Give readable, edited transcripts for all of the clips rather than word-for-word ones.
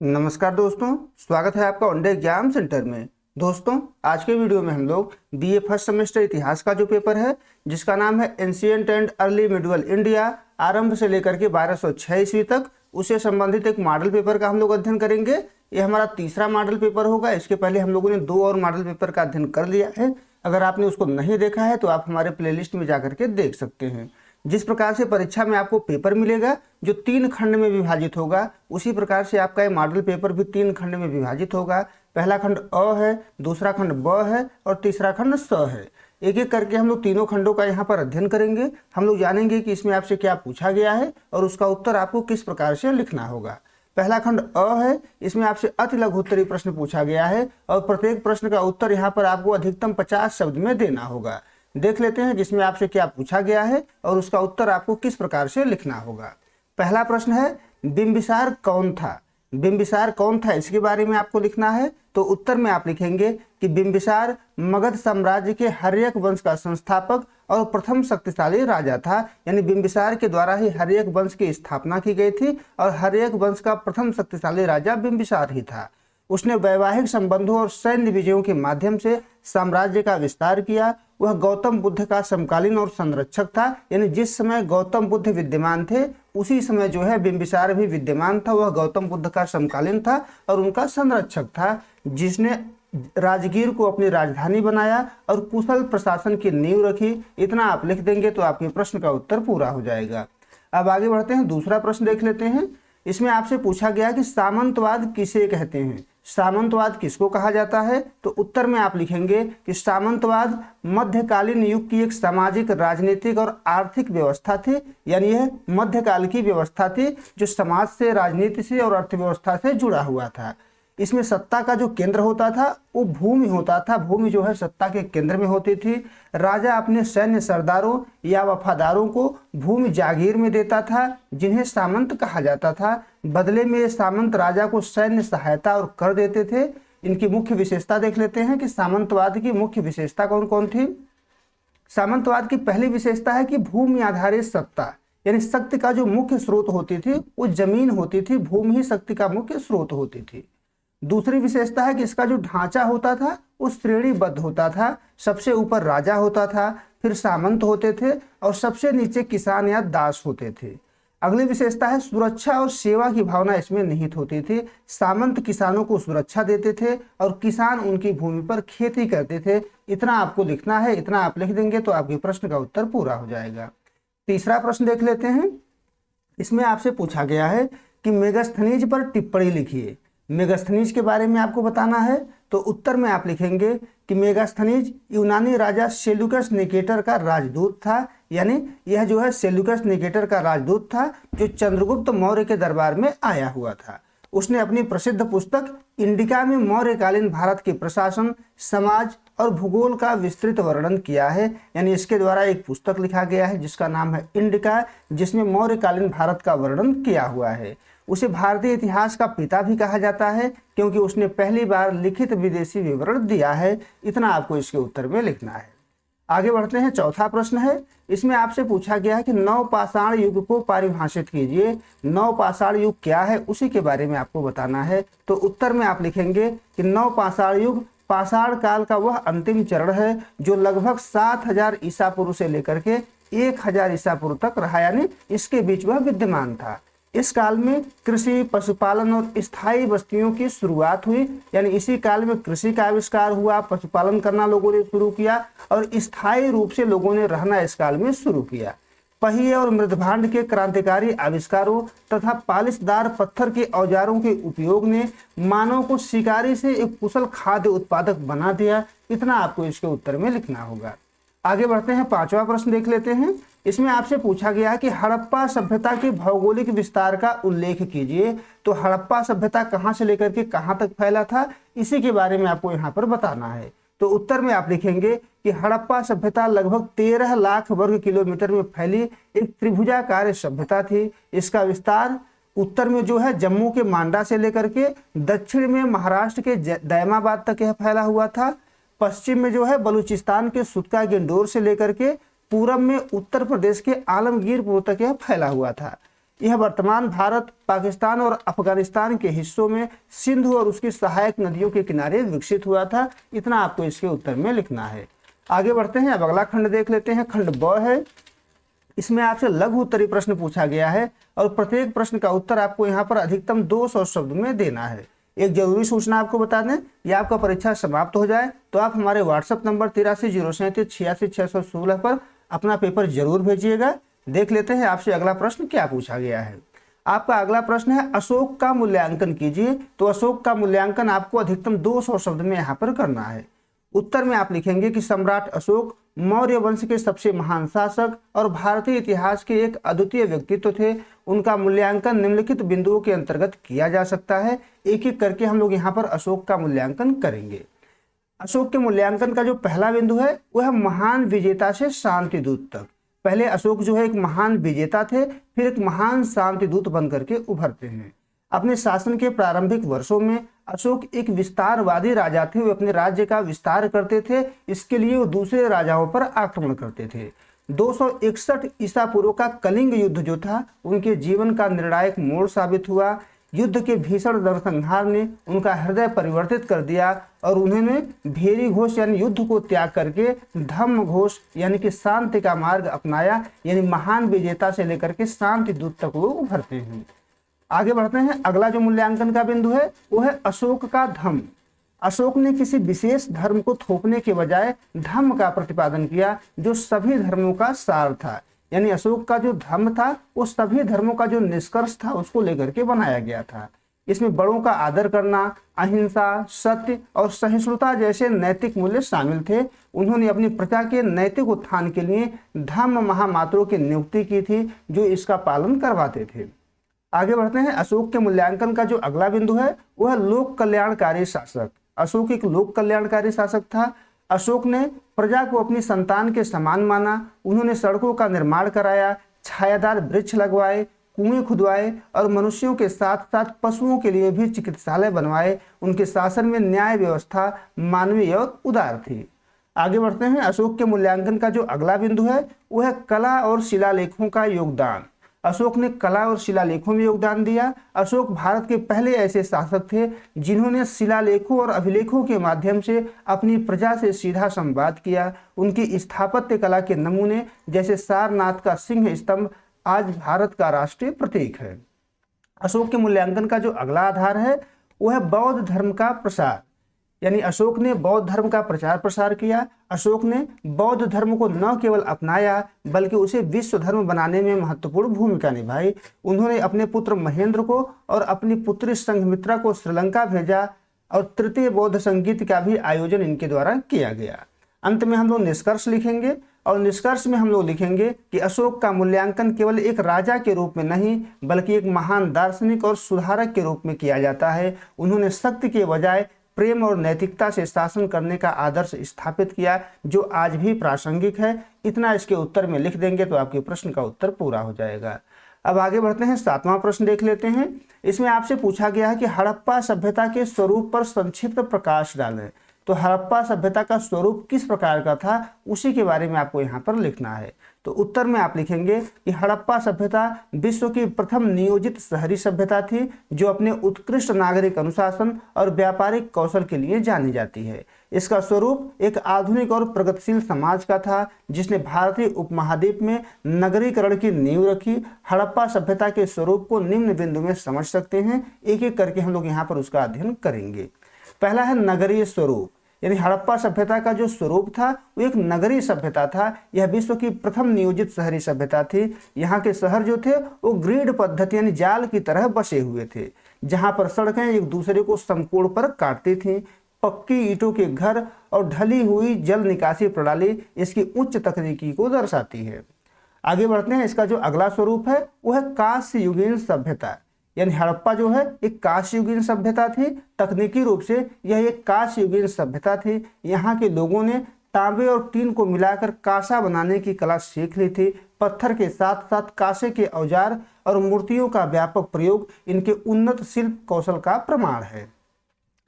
नमस्कार दोस्तों, स्वागत है आपका वनडे एग्जाम सेंटर में। दोस्तों, आज के वीडियो में हम लोग बीए फर्स्ट सेमेस्टर इतिहास का जो पेपर है जिसका नाम है ancient and early medieval India, आरंभ से लेकर के 1206 ईस्वी तक, उससे संबंधित एक मॉडल पेपर का हम लोग अध्ययन करेंगे। ये हमारा तीसरा मॉडल पेपर होगा। इसके पहले हम लोगों ने 2 और मॉडल पेपर का अध्ययन कर लिया है। अगर आपने उसको नहीं देखा है तो आप हमारे प्लेलिस्ट में जाकर के देख सकते हैं। जिस प्रकार से परीक्षा में आपको पेपर मिलेगा जो 3 खंड में विभाजित होगा, उसी प्रकार से आपका ये मॉडल पेपर भी 3 खंड में विभाजित होगा। पहला खंड अ है, दूसरा खंड ब है और तीसरा खंड स है। एक एक करके हम लोग तीनों खंडों का यहाँ पर अध्ययन करेंगे। हम लोग जानेंगे कि इसमें आपसे क्या पूछा गया है और उसका उत्तर आपको किस प्रकार से लिखना होगा। पहला खंड अ है, इसमें आपसे अति लघु उत्तरीय प्रश्न पूछा गया है और प्रत्येक प्रश्न का उत्तर यहाँ पर आपको अधिकतम 50 शब्द में देना होगा। देख लेते हैं जिसमें आपसे क्या पूछा गया है और उसका उत्तर आपको किस प्रकार से लिखना होगा। पहला प्रश्न है, बिंबिसार कौन था? बिंबिसार कौन था इसके बारे में आपको लिखना है। तो उत्तर में आप लिखेंगे कि बिंबिसार मगध साम्राज्य के हर्यक वंश का संस्थापक और प्रथम शक्तिशाली राजा था। यानी बिंबिसार के द्वारा ही हर्यक वंश की स्थापना की गई थी और हर्यक वंश का प्रथम शक्तिशाली राजा बिंबिसार ही था। उसने वैवाहिक संबंधों और सैन्य विजयों के माध्यम से साम्राज्य का विस्तार किया। वह गौतम बुद्ध का समकालीन और संरक्षक था। यानी जिस समय गौतम बुद्ध विद्यमान थे उसी समय जो है बिंबिसार भी विद्यमान था। वह गौतम बुद्ध का समकालीन था और उनका संरक्षक था, जिसने राजगीर को अपनी राजधानी बनाया और कुशल प्रशासन की नींव रखी। इतना आप लिख देंगे तो आपके प्रश्न का उत्तर पूरा हो जाएगा। अब आगे बढ़ते हैं, दूसरा प्रश्न देख लेते हैं। इसमें आपसे पूछा गया कि सामंतवाद किसे कहते हैं? सामंतवाद किसको कहा जाता है? तो उत्तर में आप लिखेंगे कि सामंतवाद मध्यकालीन युग की एक सामाजिक, राजनीतिक और आर्थिक व्यवस्था थी। यानी यह मध्यकाल की व्यवस्था थी जो समाज से, राजनीति से और अर्थव्यवस्था से जुड़ा हुआ था। इसमें सत्ता का जो केंद्र होता था वो भूमि होता था। भूमि जो है सत्ता के केंद्र में होती थी। राजा अपने सैन्य सरदारों या वफादारों को भूमि जागीर में देता था, जिन्हें सामंत कहा जाता था। बदले में ये सामंत राजा को सैन्य सहायता और कर देते थे। इनकी मुख्य विशेषता देख लेते हैं कि सामंतवाद की मुख्य विशेषता कौन कौन थी। सामंतवाद की पहली विशेषता है कि भूमि आधारित सत्ता, यानी शक्ति का जो मुख्य स्रोत होती थी वो जमीन होती थी। भूमि ही शक्ति का मुख्य स्रोत होती थी। दूसरी विशेषता है कि इसका जो ढांचा होता था वो श्रेणीबद्ध होता था। सबसे ऊपर राजा होता था, फिर सामंत होते थे और सबसे नीचे किसान या दास होते थे। अगली विशेषता है सुरक्षा और सेवा की भावना इसमें निहित होती थी। सामंत किसानों को सुरक्षा देते थे और किसान उनकी भूमि पर खेती करते थे। इतना आपको लिखना है। इतना आप लिख देंगे तो आपके प्रश्न का उत्तर पूरा हो जाएगा। तीसरा प्रश्न देख लेते हैं। इसमें आपसे पूछा गया है कि मेगास्थनीज पर टिप्पणी लिखिए। मेगास्थनीज के बारे में आपको बताना है। तो उत्तर में आप लिखेंगे कि मेगास्थनीज यूनानी राजा सेल्यूकस निकेटर का राजदूत था। यानी यह जो है सेल्यूकस निकेटर का राजदूत था जो चंद्रगुप्त मौर्य के दरबार में आया हुआ था। उसने अपनी प्रसिद्ध पुस्तक इंडिका में मौर्यकालीन भारत के प्रशासन, समाज और भूगोल का विस्तृत वर्णन किया है। यानी इसके द्वारा एक पुस्तक लिखा गया है जिसका नाम है इंडिका, जिसमें मौर्यकालीन भारत का वर्णन किया हुआ है। उसे भारतीय इतिहास का पिता भी कहा जाता है क्योंकि उसने पहली बार लिखित विदेशी विवरण दिया है। इतना आपको इसके उत्तर में लिखना है। आगे बढ़ते हैं, चौथा प्रश्न है। इसमें आपसे पूछा गया है कि नवपाषाण युग को परिभाषित कीजिए। नवपाषाण युग क्या है उसी के बारे में आपको बताना है। तो उत्तर में आप लिखेंगे कि नवपाषाण युग पाषाण काल का वह अंतिम चरण है जो लगभग 7000 ईसा पूर्व से लेकर के 1000 ईसा पूर्व तक रहा। यानी इसके बीच वह विद्यमान था। इस काल में कृषि, पशुपालन और स्थायी बस्तियों की शुरुआत हुई। यानी इसी काल में कृषि का आविष्कार हुआ, पशुपालन करना लोगों ने शुरू किया और स्थायी रूप से लोगों ने रहना इस काल में शुरू किया। पहिए और मृदभांड के क्रांतिकारी आविष्कारों तथा पालिशदार पत्थर के औजारों के उपयोग ने मानव को शिकारी से एक कुशल खाद्य उत्पादक बना दिया। इतना आपको इसके उत्तर में लिखना होगा। आगे बढ़ते हैं, पांचवा प्रश्न देख लेते हैं। इसमें आपसे पूछा गया है कि हड़प्पा सभ्यता के भौगोलिक विस्तार का उल्लेख कीजिए। तो हड़प्पा सभ्यता कहां से लेकर के कहां तक फैला था इसी के बारे में आपको यहां पर बताना है। तो उत्तर में आप लिखेंगे कि हड़प्पा सभ्यता लगभग 13 लाख वर्ग किलोमीटर में फैली एक त्रिभुजाकार सभ्यता थी। इसका विस्तार उत्तर में जो है जम्मू के मांडा से लेकर के दक्षिण में महाराष्ट्र के दैमाबाद तक यह फैला हुआ था। पश्चिम में जो है बलूचिस्तान के सुतका गेंडोर से लेकर के पूरब में उत्तर प्रदेश के आलमगीरपुर तक यह फैला हुआ था। यह वर्तमान भारत, पाकिस्तान और अफगानिस्तान के हिस्सों में सिंधु और उसकी सहायक नदियों के किनारे विकसित हुआ था। इतना आपको इसके उत्तर में लिखना है। आगे बढ़ते हैं, अब अगला खंड देख लेते हैं। खंड ब है। इसमें आपसे लघु उत्तरीय प्रश्न पूछा गया है और प्रत्येक प्रश्न का उत्तर आपको यहाँ पर अधिकतम 200 शब्द में देना है। एक जरूरी सूचना आपको बता दें, यह आपका परीक्षा समाप्त हो जाए तो आप हमारे व्हाट्सएप नंबर 8307386616 पर अपना पेपर जरूर भेजिएगा। देख लेते हैं आपसे अगला प्रश्न क्या पूछा गया है। आपका अगला प्रश्न है, अशोक का मूल्यांकन कीजिए। तो अशोक का मूल्यांकन आपको अधिकतम 200 शब्द में यहाँ पर करना है। उत्तर में आप लिखेंगे कि सम्राट अशोक मौर्य वंश के सबसे महान शासक और भारतीय इतिहास के एक अद्वितीय व्यक्तित्व थे। उनका मूल्यांकन निम्नलिखित बिंदुओं के अंतर्गत किया जा सकता है। एक एक करके हम लोग यहाँ पर अशोक का मूल्यांकन करेंगे। अशोक के मूल्यांकन का जो पहला बिंदु है वह महान विजेता से शांति दूत तक। पहले अशोक जो है एक महान विजेता थे, फिर एक महान शांति दूत बन करके उभरते हैं। अपने शासन के प्रारंभिक वर्षों में अशोक एक विस्तारवादी राजा थे। वे अपने राज्य का विस्तार करते थे, इसके लिए वो दूसरे राजाओं पर आक्रमण करते थे। 261 ईसा पूर्व का कलिंग युद्ध जो था उनके जीवन का निर्णायक मोड़ साबित हुआ। युद्ध के भीषण नरसंहार ने उनका हृदय परिवर्तित कर दिया और उन्होंने भेरी घोष यानी युद्ध को त्याग करके धम्म घोष यानी कि शांति का मार्ग अपनाया। यानी महान विजेता से लेकर के शांति दूत तक वो उभरते हैं। आगे बढ़ते हैं, अगला जो मूल्यांकन का बिंदु है वो है अशोक का धम्म। अशोक ने किसी विशेष धर्म को थोपने के बजाय धम्म का प्रतिपादन किया जो सभी धर्मों का सार था। यानी अशोक का जो धर्म था वो सभी धर्मों का जो निष्कर्ष था उसको लेकर के बनाया गया था। इसमें बड़ों का आदर करना, अहिंसा, सत्य और सहिष्णुता जैसे नैतिक मूल्य शामिल थे। उन्होंने अपनी प्रजा के नैतिक उत्थान के लिए धम्म महामात्रों की नियुक्ति की थी जो इसका पालन करवाते थे। आगे बढ़ते हैं, अशोक के मूल्यांकन का जो अगला बिंदु है वह लोक कल्याणकारी शासक। अशोक एक लोक कल्याणकारी शासक था। अशोक ने प्रजा को अपनी संतान के समान माना। उन्होंने सड़कों का निर्माण कराया, छायादार वृक्ष लगवाए, कुएं खुदवाए और मनुष्यों के साथ साथ पशुओं के लिए भी चिकित्सालय बनवाए। उनके शासन में न्याय व्यवस्था मानवीय और उदार थी। आगे बढ़ते हैं, अशोक के मूल्यांकन का जो अगला बिंदु है वह है कला और शिलालेखों का योगदान। अशोक ने कला और शिलालेखों में योगदान दिया। अशोक भारत के पहले ऐसे शासक थे जिन्होंने शिलालेखों और अभिलेखों के माध्यम से अपनी प्रजा से सीधा संवाद किया। उनकी स्थापत्य कला के नमूने जैसे सारनाथ का सिंह स्तंभ आज भारत का राष्ट्रीय प्रतीक है। अशोक के मूल्यांकन का जो अगला आधार है वह है बौद्ध धर्म का प्रसार। यानी अशोक ने बौद्ध धर्म का प्रचार प्रसार किया। अशोक ने बौद्ध धर्म को न केवल अपनाया बल्कि उसे विश्व धर्म बनाने में महत्वपूर्ण भूमिका निभाई। उन्होंने अपने पुत्र महेंद्र को और अपनी पुत्री संघमित्रा को श्रीलंका भेजा और तृतीय बौद्ध संगीत का भी आयोजन इनके द्वारा किया गया। अंत में हम लोग निष्कर्ष लिखेंगे और निष्कर्ष में हम लोग लिखेंगे कि अशोक का मूल्यांकन केवल एक राजा के रूप में नहीं बल्कि एक महान दार्शनिक और सुधारक के रूप में किया जाता है। उन्होंने शक्ति के बजाय प्रेम और नैतिकता से शासन करने का आदर्श स्थापित किया जो आज भी प्रासंगिक है। इतना इसके उत्तर में लिख देंगे तो आपके प्रश्न का उत्तर पूरा हो जाएगा। अब आगे बढ़ते हैं, 7वां प्रश्न देख लेते हैं। इसमें आपसे पूछा गया है कि हड़प्पा सभ्यता के स्वरूप पर संक्षिप्त प्रकाश डालें। तो हड़प्पा सभ्यता का स्वरूप किस प्रकार का था उसी के बारे में आपको यहाँ पर लिखना है। तो उत्तर में आप लिखेंगे कि हड़प्पा सभ्यता विश्व की प्रथम नियोजित शहरी सभ्यता थी जो अपने उत्कृष्ट नागरिक अनुशासन और व्यापारिक कौशल के लिए जानी जाती है। इसका स्वरूप एक आधुनिक और प्रगतिशील समाज का था जिसने भारतीय उपमहाद्वीप में नगरीकरण की नींव रखी। हड़प्पा सभ्यता के स्वरूप को निम्न बिंदु में समझ सकते हैं। एक एक करके हम लोग यहाँ पर उसका अध्ययन करेंगे। पहला है नगरीय स्वरूप। यानी हड़प्पा सभ्यता का जो स्वरूप था वो एक नगरीय सभ्यता था। यह विश्व की प्रथम नियोजित शहरी सभ्यता थी। यहाँ के शहर जो थे वो ग्रिड पद्धति यानी जाल की तरह बसे हुए थे जहाँ पर सड़कें एक दूसरे को समकोण पर काटती थीं। पक्की ईंटों के घर और ढली हुई जल निकासी प्रणाली इसकी उच्च तकनीकी को दर्शाती है। आगे बढ़ते हैं, इसका जो अगला स्वरूप है वो है कांस्य युगीन सभ्यता। यानी हड़प्पा जो है एक कांस्य युगीन सभ्यता थी। तकनीकी रूप से यह एक कांस्य युगीन सभ्यता थी। यहाँ के लोगों ने तांबे और टीन को मिलाकर कांसा बनाने की कला सीख ली थी। पत्थर के साथ साथ कांसे के औजार और मूर्तियों का व्यापक प्रयोग इनके उन्नत शिल्प कौशल का प्रमाण है।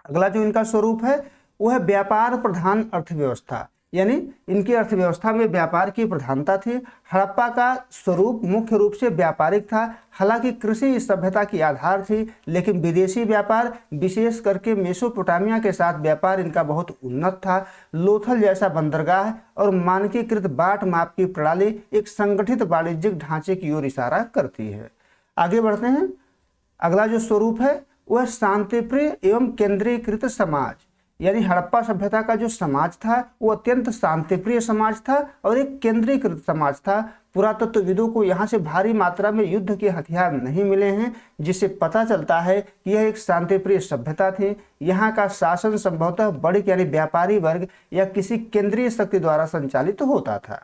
अगला जो इनका स्वरूप है वो है व्यापार प्रधान अर्थव्यवस्था। यानी इनकी अर्थव्यवस्था में व्यापार की प्रधानता थी। हड़प्पा का स्वरूप मुख्य रूप से व्यापारिक था। हालांकि कृषि इस सभ्यता की आधार थी, लेकिन विदेशी व्यापार, विशेष करके मेसोपोटामिया के साथ व्यापार इनका बहुत उन्नत था। लोथल जैसा बंदरगाह और मानकीकृत बाट माप की प्रणाली एक संगठित वाणिज्यिक ढांचे की ओर इशारा करती है। आगे बढ़ते हैं। अगला जो स्वरूप है वह शांतिप्रिय एवं केंद्रीकृत समाज, यानी हड़प्पा सभ्यता का जो समाज था वो अत्यंत शांतिप्रिय समाज था और एक केंद्रीकृत समाज था। पुरातत्वविदों को यहाँ से भारी मात्रा में युद्ध के हथियार नहीं मिले हैं, जिससे पता चलता है कि यह एक शांतिप्रिय सभ्यता थी। यहाँ का शासन संभवतः बड़े यानी व्यापारी वर्ग या किसी केंद्रीय शक्ति द्वारा संचालित होता था।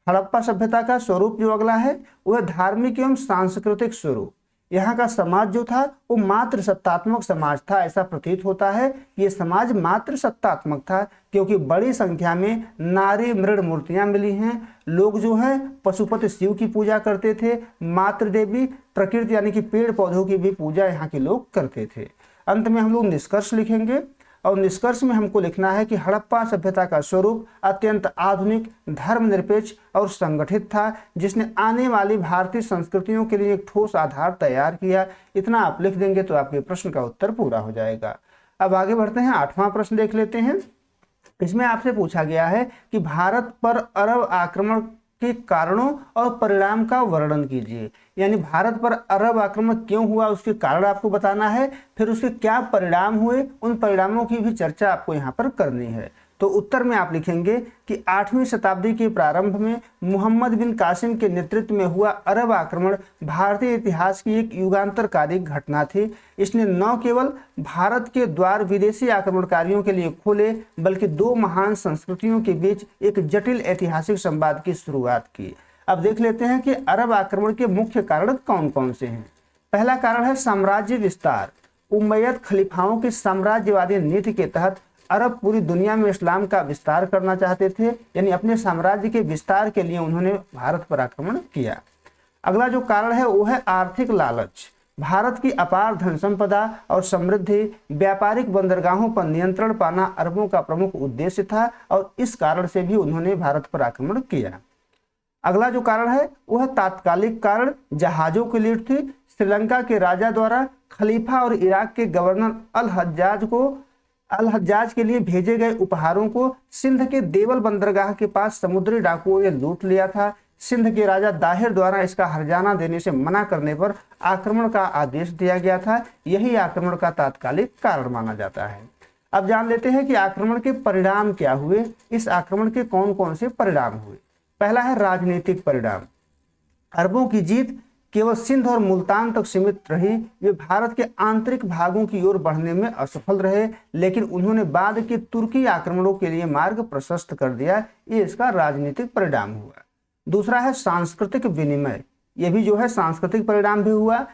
हड़प्पा सभ्यता का स्वरूप जो अगला है वह धार्मिक एवं सांस्कृतिक स्वरूप। यहाँ का समाज जो था वो मात्र सत्तात्मक समाज था। ऐसा प्रतीत होता है कि ये समाज मात्र सत्तात्मक था, क्योंकि बड़ी संख्या में नारी मृण मूर्तियां मिली हैं। लोग जो है पशुपति शिव की पूजा करते थे। मातृ देवी प्रकृति यानी कि पेड़ पौधों की भी पूजा यहाँ के लोग करते थे। अंत में हम लोग निष्कर्ष लिखेंगे और निष्कर्ष में हमको लिखना है कि हड़प्पा सभ्यता का स्वरूप अत्यंत आधुनिक, धर्मनिरपेक्ष और संगठित था, जिसने आने वाली भारतीय संस्कृतियों के लिए एक ठोस आधार तैयार किया। इतना आप लिख देंगे तो आपके प्रश्न का उत्तर पूरा हो जाएगा। अब आगे बढ़ते हैं, 8वां प्रश्न देख लेते हैं। इसमें आपसे पूछा गया है कि भारत पर अरब आक्रमण के कारणों और परिणाम का वर्णन कीजिए। यानी भारत पर अरब आक्रमण क्यों हुआ उसके कारण आपको बताना है, फिर उसके क्या परिणाम हुए, उन परिणामों की भी चर्चा आपको यहाँ पर करनी है। तो उत्तर में आप लिखेंगे कि 8वीं शताब्दी के प्रारंभ में मोहम्मद बिन कासिम के नेतृत्व में हुआ अरब आक्रमण भारतीय इतिहास की एक युगांतरकारी घटना थी। इसने न केवल भारत के द्वार विदेशी आक्रमणकारियों के लिए खोले, बल्कि दो महान संस्कृतियों के बीच एक जटिल ऐतिहासिक संवाद की शुरुआत की। अब देख लेते हैं कि अरब आक्रमण के मुख्य कारण कौन कौन से हैं। पहला कारण है साम्राज्य विस्तार। उमैयद खलीफाओं की साम्राज्यवादी नीति के तहत अरब पूरी दुनिया में इस्लाम का विस्तार करना चाहते थे, यानी अपने साम्राज्य के विस्तार के लिए उन्होंने भारत पर आक्रमण किया। अगला जो कारण है वो है आर्थिक लालच। भारत की अपार धन संपदा और समृद्धि, व्यापारिक बंदरगाहों पर नियंत्रण पाना अरबों का प्रमुख उद्देश्य था और इस कारण से भी उन्होंने भारत पर आक्रमण किया। अगला जो कारण है वह तात्कालिक कारण, जहाजों की लूट थी। श्रीलंका के राजा द्वारा खलीफा और इराक के गवर्नर अल हज्जाज के लिए भेजे गए उपहारों को सिंध के देवल बंदरगाह के पास समुद्री डाकुओं ने लूट लिया था। सिंध के राजा दाहिर द्वारा इसका हर्जाना देने से मना करने पर आक्रमण का आदेश दिया गया था। यही आक्रमण का तात्कालिक कारण माना जाता है। अब जान लेते हैं कि आक्रमण के परिणाम क्या हुए। इस आक्रमण के कौन कौन से परिणाम हुए। पहला है राजनीतिक परिणाम। अरबों की जीत केवल सिंध और मुल्तान तक सीमित रही। वे भारत के आंतरिक भागों की ओर बढ़ने में असफल रहे, लेकिन उन्होंने बाद के तुर्की आक्रमणों के लिए मार्ग प्रशस्त कर दिया। ये इसका राजनीतिक परिणाम हुआ। दूसरा है सांस्कृतिक विनिमय। यह भी जो है सांस्कृतिक परिणाम भी हुआ।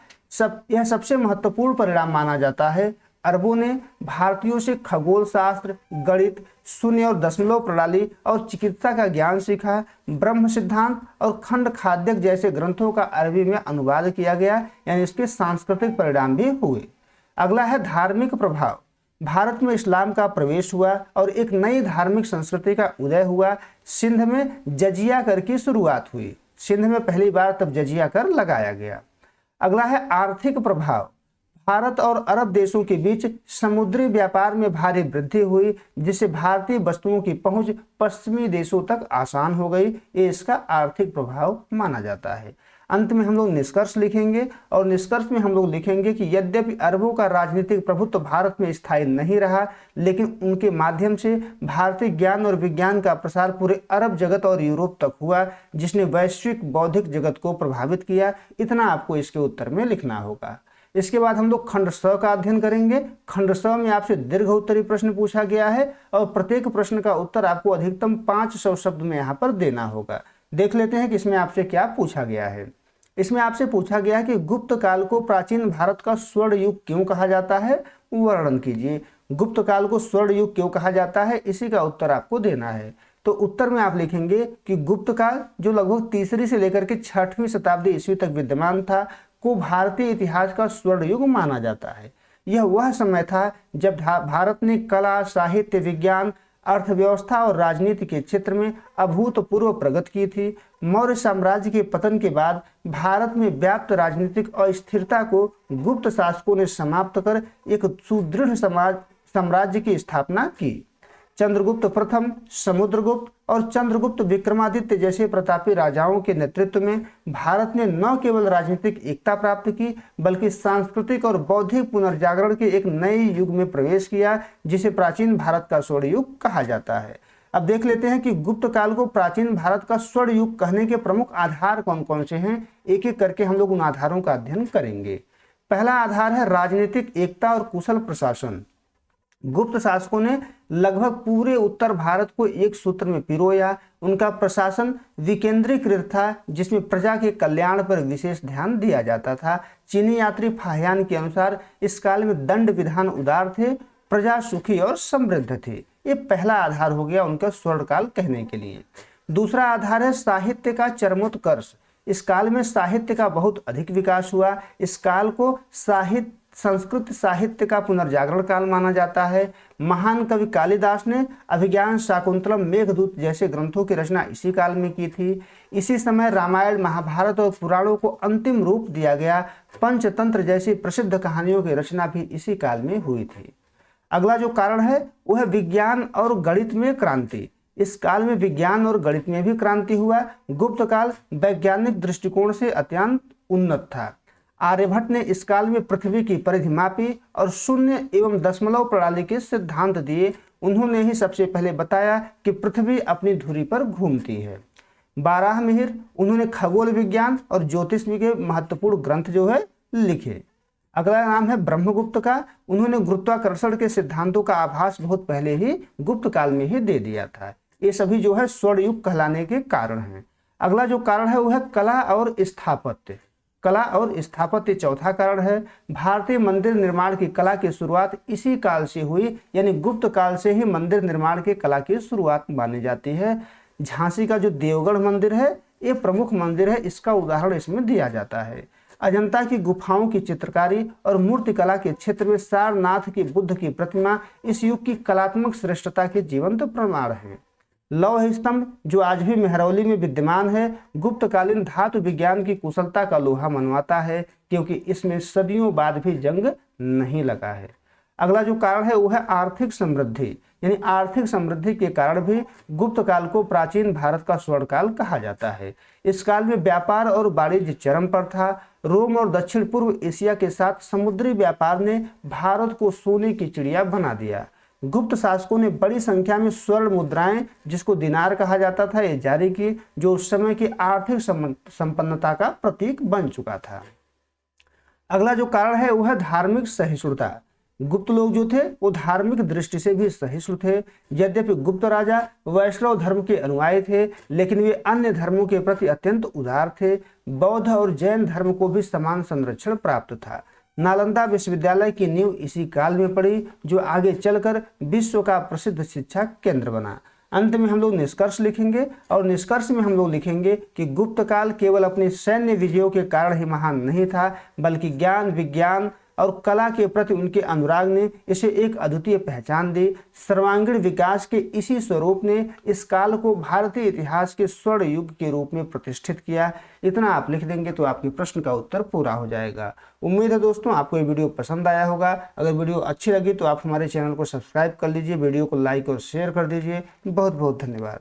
यह सबसे महत्वपूर्ण परिणाम माना जाता है। अरबों ने भारतीयों से खगोल शास्त्र, गणित, शून्य और दशमलव प्रणाली और चिकित्सा का ज्ञान सीखा। ब्रह्म सिद्धांत और खंड खाद्यक जैसे ग्रंथों का अरबी में अनुवाद किया गया, यानी इसके सांस्कृतिक परिणाम भी हुए। अगला है धार्मिक प्रभाव। भारत में इस्लाम का प्रवेश हुआ और एक नई धार्मिक संस्कृति का उदय हुआ। सिंध में जजिया कर की शुरुआत हुई। सिंध में पहली बार तब जजिया कर लगाया गया। अगला है आर्थिक प्रभाव। भारत और अरब देशों के बीच समुद्री व्यापार में भारी वृद्धि हुई, जिससे भारतीय वस्तुओं की पहुंच पश्चिमी देशों तक आसान हो गई। ये इसका आर्थिक प्रभाव माना जाता है। अंत में हम लोग निष्कर्ष लिखेंगे और निष्कर्ष में हम लोग लिखेंगे कि यद्यपि अरबों का राजनीतिक प्रभुत्व भारत में स्थायी नहीं रहा, लेकिन उनके माध्यम से भारतीय ज्ञान और विज्ञान का प्रसार पूरे अरब जगत और यूरोप तक हुआ, जिसने वैश्विक बौद्धिक जगत को प्रभावित किया। इतना आपको इसके उत्तर में लिखना होगा। इसके बाद हम लोग खंड स का अध्ययन करेंगे। खंड स में आपसे दीर्घ उत्तरीय प्रश्न पूछा गया है और प्रत्येक प्रश्न का उत्तर आपको अधिकतम 500 शब्द में यहाँ पर देना होगा। देख लेते हैं कि इसमें आपसे क्या पूछा गया है। इसमें आपसे पूछा गया है कि गुप्त काल को प्राचीन भारत का स्वर्ण युग क्यों कहा जाता है, वर्णन कीजिए। गुप्त काल को स्वर्ण युग क्यों कहा जाता है, इसी का उत्तर आपको देना है। तो उत्तर में आप लिखेंगे कि गुप्त काल जो लगभग 3री से लेकर के 6वीं शताब्दी ईस्वी तक विद्यमान था, को भारतीय इतिहास का स्वर्ण युग माना जाता है। यह वह समय था जब भारत ने कला, साहित्य, विज्ञान अर्थव्यवस्था और राजनीति के क्षेत्र में अभूतपूर्व प्रगति की थी। मौर्य साम्राज्य के पतन के बाद भारत में व्याप्त राजनीतिक अस्थिरता को गुप्त शासकों ने समाप्त कर एक सुदृढ़ साम्राज्य की स्थापना की। चंद्रगुप्त प्रथम, समुद्रगुप्त और चंद्रगुप्त विक्रमादित्य जैसे प्रतापी राजाओं के नेतृत्व में भारत ने न केवल राजनीतिक एकता प्राप्त की बल्कि सांस्कृतिक और बौद्धिक पुनर्जागरण के एक नए युग में प्रवेश किया, जिसे प्राचीन भारत का स्वर्ण युग कहा जाता है। अब देख लेते हैं कि गुप्त काल को प्राचीन भारत का स्वर्ण युग कहने के प्रमुख आधार कौन कौन से हैं। एक एक करके हम लोग उन आधारों का अध्ययन करेंगे। पहला आधार है राजनीतिक एकता और कुशल प्रशासन। गुप्त शासकों ने लगभग पूरे उत्तर भारत को एक सूत्र में पिरोया। उनका प्रशासन विकेंद्रीकृत था, जिसमें प्रजा के कल्याण पर विशेष ध्यान दिया जाता था। चीनी यात्री फाहियान के अनुसार इस काल में दंड विधान उदार थे, प्रजा सुखी और समृद्ध थी। ये पहला आधार हो गया उनका स्वर्ण काल कहने के लिए। दूसरा आधार है साहित्य का चरमोत्कर्ष। इस काल में साहित्य का बहुत अधिक विकास हुआ। इस काल को संस्कृत साहित्य का पुनर्जागरण काल माना जाता है। महान कवि कालिदास ने अभिज्ञान, शाकुंतलम, मेघदूत जैसे ग्रंथों की रचना इसी काल में की थी। इसी समय रामायण, महाभारत और पुराणों को अंतिम रूप दिया गया। पंचतंत्र जैसी प्रसिद्ध कहानियों की रचना भी इसी काल में हुई थी। अगला जो कारण है वह है विज्ञान और गणित में क्रांति। इस काल में विज्ञान और गणित में भी क्रांति हुआ। गुप्त काल वैज्ञानिक दृष्टिकोण से अत्यंत उन्नत था। आर्यभट्ट ने इस काल में पृथ्वी की परिधि मापी और शून्य एवं दशमलव प्रणाली के सिद्धांत दिए। उन्होंने ही सबसे पहले बताया कि पृथ्वी अपनी धुरी पर घूमती है। बारहमिहिर, उन्होंने खगोल विज्ञान और ज्योतिषी के महत्वपूर्ण ग्रंथ जो है लिखे। अगला नाम है ब्रह्मगुप्त का। उन्होंने गुरुत्वाकर्षण के सिद्धांतों का आभास बहुत पहले ही गुप्त काल में ही दे दिया था। ये सभी जो है स्वर्ण युग कहलाने के कारण हैं। अगला जो कारण है वह है कला और स्थापत्य। कला और स्थापत्य चौथा कारण है। भारतीय मंदिर निर्माण की कला की शुरुआत इसी काल से हुई, यानी गुप्त काल से ही मंदिर निर्माण की कला की शुरुआत मानी जाती है। झांसी का जो देवगढ़ मंदिर है ये प्रमुख मंदिर है, इसका उदाहरण इसमें दिया जाता है। अजंता की गुफाओं की चित्रकारी और मूर्तिकला के क्षेत्र में सारनाथ की बुद्ध की प्रतिमा इस युग की कलात्मक श्रेष्ठता के जीवंत प्रमाण है। लौह स्तंभ जो आज भी मेहरौली में विद्यमान है, गुप्तकालीन धातु विज्ञान की कुशलता का लोहा मनवाता है, क्योंकि इसमें सदियों बाद भी जंग नहीं लगा है। अगला जो कारण है वह है आर्थिक समृद्धि, यानी आर्थिक समृद्धि के कारण भी गुप्त काल को प्राचीन भारत का स्वर्ण काल कहा जाता है। इस काल में व्यापार और वाणिज्य चरम पर था। रोम और दक्षिण पूर्व एशिया के साथ समुद्री व्यापार ने भारत को सोने की चिड़िया बना दिया। गुप्त शासकों ने बड़ी संख्या में स्वर्ण मुद्राएं, जिसको दिनार कहा जाता था, ये जारी की, जो उस समय की आर्थिक संपन्नता का प्रतीक बन चुका था। अगला जो कारण है वह है धार्मिक सहिष्णुता। गुप्त लोग जो थे वो धार्मिक दृष्टि से भी सहिष्णु थे। यद्यपि गुप्त राजा वैष्णव धर्म के अनुयायी थे, लेकिन वे अन्य धर्मों के प्रति अत्यंत उदार थे। बौद्ध और जैन धर्म को भी समान संरक्षण प्राप्त था। नालंदा विश्वविद्यालय की नींव इसी काल में पड़ी, जो आगे चलकर विश्व का प्रसिद्ध शिक्षा केंद्र बना। अंत में हम लोग निष्कर्ष लिखेंगे, और निष्कर्ष में हम लोग लिखेंगे कि गुप्त काल केवल अपनी सैन्य विजयों के कारण ही महान नहीं था, बल्कि ज्ञान, विज्ञान और कला के प्रति उनके अनुराग ने इसे एक अद्वितीय पहचान दी। सर्वांगीण विकास के इसी स्वरूप ने इस काल को भारतीय इतिहास के स्वर्ण युग के रूप में प्रतिष्ठित किया। इतना आप लिख देंगे तो आपके प्रश्न का उत्तर पूरा हो जाएगा। उम्मीद है दोस्तों आपको ये वीडियो पसंद आया होगा। अगर वीडियो अच्छी लगी तो आप हमारे चैनल को सब्सक्राइब कर लीजिए, वीडियो को लाइक और शेयर कर दीजिए। बहुत बहुत धन्यवाद।